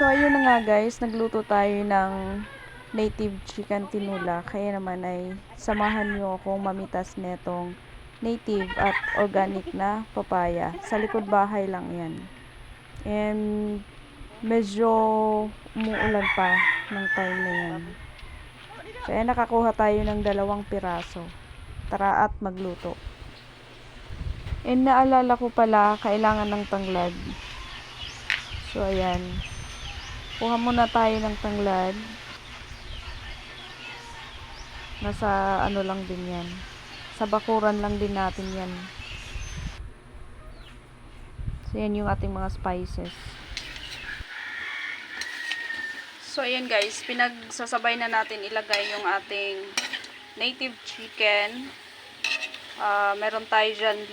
So, ayun na nga guys, nagluto tayo ng native chicken tinula. Kaya naman ay samahan nyo akong mamitas netong native at organic na papaya. Sa likod bahay lang yan. And medyo umuulan pa ng time na yan. So, ayan, nakakuha tayo ng 2 piraso. Tara at magluto. And naalala ko pala, kailangan ng tanglad. So, ayan. Kuha muna tayo ng tanglad. Nasa ano lang din yan. Sa bakuran lang din natin yan. So, yan yung ating mga spices. So, ayan guys. Pinagsasabay na natin ilagay yung ating native chicken. Meron tayo dyan